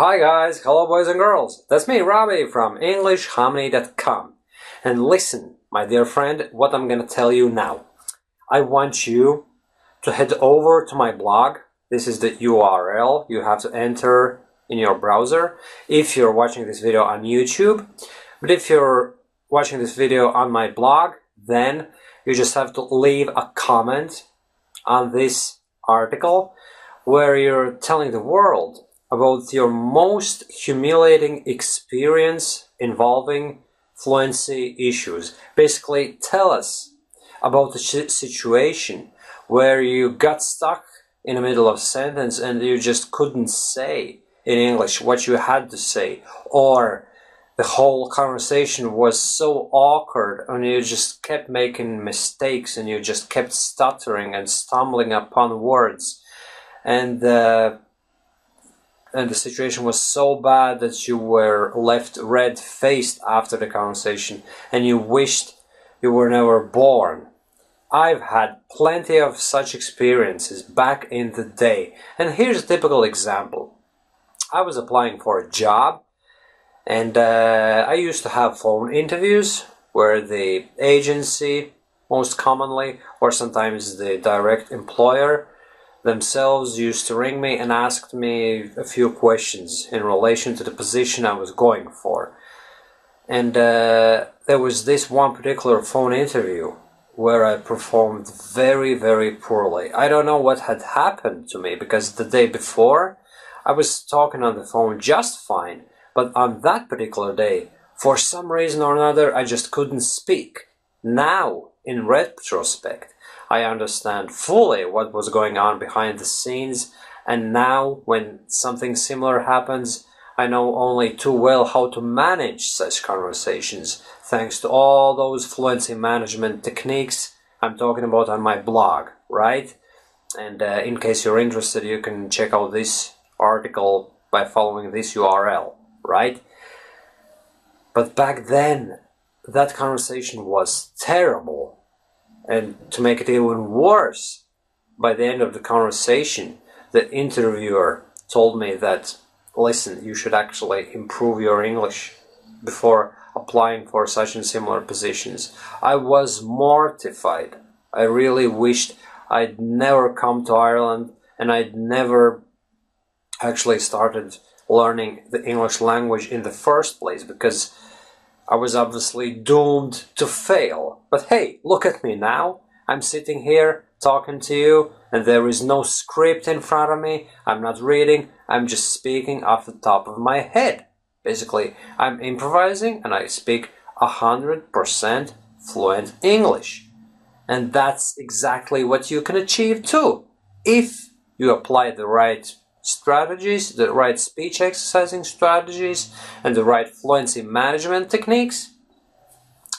Hi guys, hello boys and girls. That's me, Robbie from EnglishHominy.com. And listen, my dear friend, what I'm gonna tell you now. I want you to head over to my blog. This is the URL you have to enter in your browser if you're watching this video on YouTube. But if you're watching this video on my blog, then you just have to leave a comment on this article where you're telling the world about your most humiliating experience involving fluency issues. Basically, tell us about the situation where you got stuck in the middle of a sentence and you just couldn't say in English what you had to say, or the whole conversation was so awkward and you just kept making mistakes and you just kept stuttering and stumbling upon words, and the situation was so bad that you were left red-faced after the conversation and you wished you were never born. I've had plenty of such experiences back in the day, and here's a typical example. I was applying for a job, and I used to have phone interviews where the agency, most commonly, or sometimes the direct employer themselves, used to ring me and asked me a few questions in relation to the position I was going for. And there was this one particular phone interview where I performed very, very poorly. I don't know what had happened to me, because the day before I was talking on the phone just fine, but on that particular day, for some reason or another, I just couldn't speak. Now, in retrospect, I understand fully what was going on behind the scenes, and now when something similar happens, I know only too well how to manage such conversations, thanks to all those fluency management techniques I'm talking about on my blog, right? And in case you're interested, you can check out this article by following this URL, right? But back then, that conversation was terrible. And to make it even worse, by the end of the conversation, the interviewer told me that, listen, you should actually improve your English before applying for such and similar positions. I was mortified. I really wished I'd never come to Ireland and I'd never actually started learning the English language in the first place, because I was obviously doomed to fail. But hey, look at me now. I'm sitting here talking to you, and there is no script in front of me. I'm not reading. I'm just speaking off the top of my head. Basically, I'm improvising and I speak 100% fluent English. And that's exactly what you can achieve too, if you apply the right strategies, the right speech exercising strategies, and the right fluency management techniques.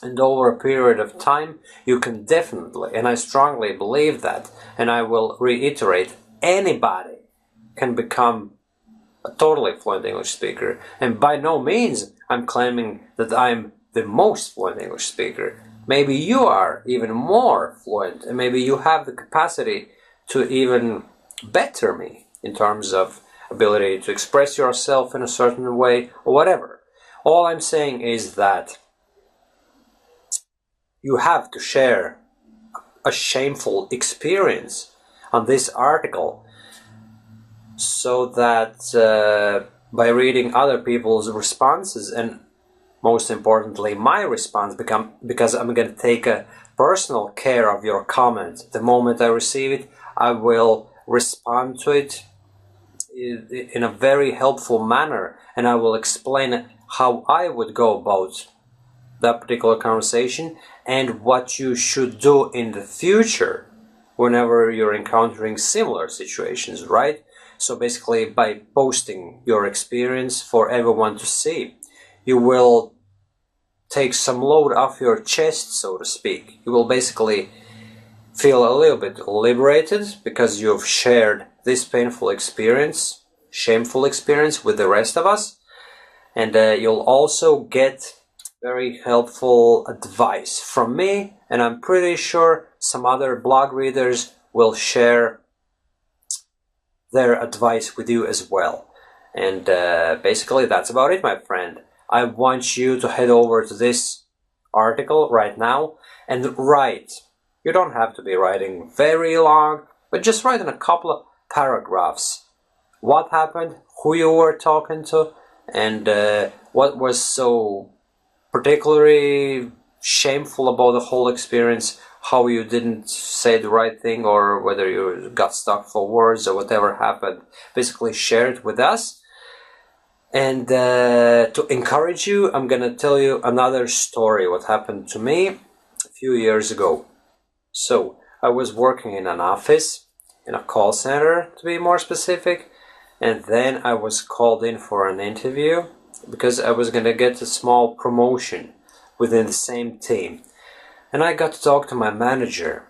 And over a period of time, you can definitely, and I strongly believe that, and I will reiterate, anybody can become a totally fluent English speaker. And by no means I'm claiming that I'm the most fluent English speaker. Maybe you are even more fluent, and maybe you have the capacity to even better me in terms of ability to express yourself in a certain way, or whatever. All I'm saying is that you have to share a shameful experience on this article, so that by reading other people's responses, and most importantly my response, because I'm going to take a personal care of your comment. The moment I receive it, I will respond to it in a very helpful manner, and I will explain how I would go about that particular conversation and what you should do in the future whenever you're encountering similar situations, right? So basically, by posting your experience for everyone to see, you will take some load off your chest, so to speak. You will basically feel a little bit liberated because you've shared this painful experience, shameful experience, with the rest of us. And you'll also get very helpful advice from me, and I'm pretty sure some other blog readers will share their advice with you as well. And basically that's about it, my friend. I want you to head over to this article right now and write. You don't have to be writing very long, but just write in a couple of paragraphs. What happened, who you were talking to, and what was so particularly shameful about the whole experience, how you didn't say the right thing, or whether you got stuck for words or whatever happened. Basically share it with us. And to encourage you, I'm gonna tell you another story what happened to me a few years ago. So I was working in an office, in a call center to be more specific, and then I was called in for an interview because I was gonna get a small promotion within the same team. And I got to talk to my manager.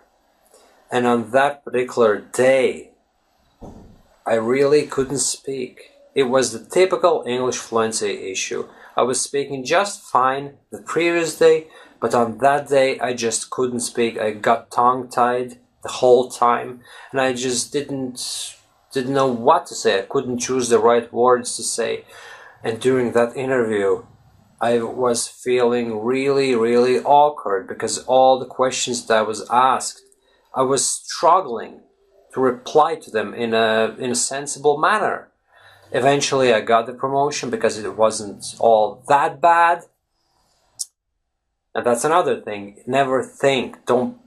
And on that particular day, I really couldn't speak. It was the typical English fluency issue. I was speaking just fine the previous day, but on that day I just couldn't speak. I got tongue-tied the whole time, and I just didn't know what to say. I couldn't choose the right words to say. And during that interview, I was feeling really, really awkward because all the questions that I was asked, I was struggling to reply to them in a sensible manner. Eventually I got the promotion because it wasn't all that bad. And that's another thing. Never think,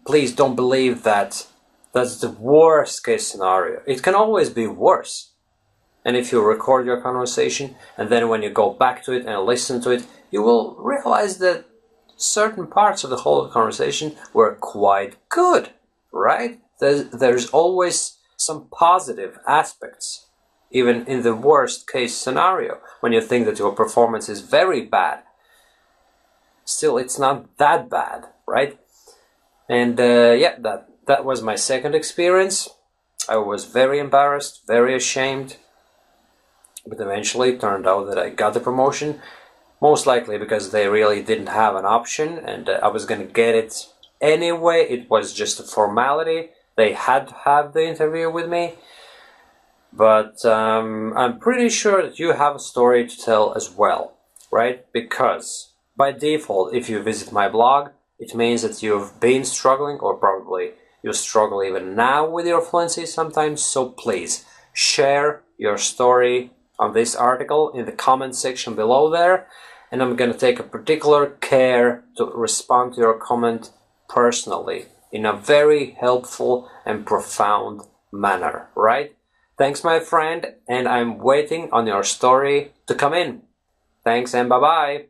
please don't believe that that's the worst case scenario. It can always be worse. And if you record your conversation and then when you go back to it and listen to it, you will realize that certain parts of the whole conversation were quite good, right? There's always some positive aspects, even in the worst case scenario, when you think that your performance is very bad. Still, it's not that bad, right? And yeah, that was my second experience. I was very embarrassed, very ashamed, but eventually it turned out that I got the promotion, most likely because they really didn't have an option, and I was gonna get it anyway. It was just a formality. They had to have the interview with me. But I'm pretty sure that you have a story to tell as well, right? Because by default, if you visit my blog, it means that you've been struggling, or probably you struggle even now with your fluency sometimes. So please share your story on this article in the comment section below there, and I'm gonna take a particular care to respond to your comment personally in a very helpful and profound manner, right? Thanks, my friend, and I'm waiting on your story to come in. Thanks and bye-bye.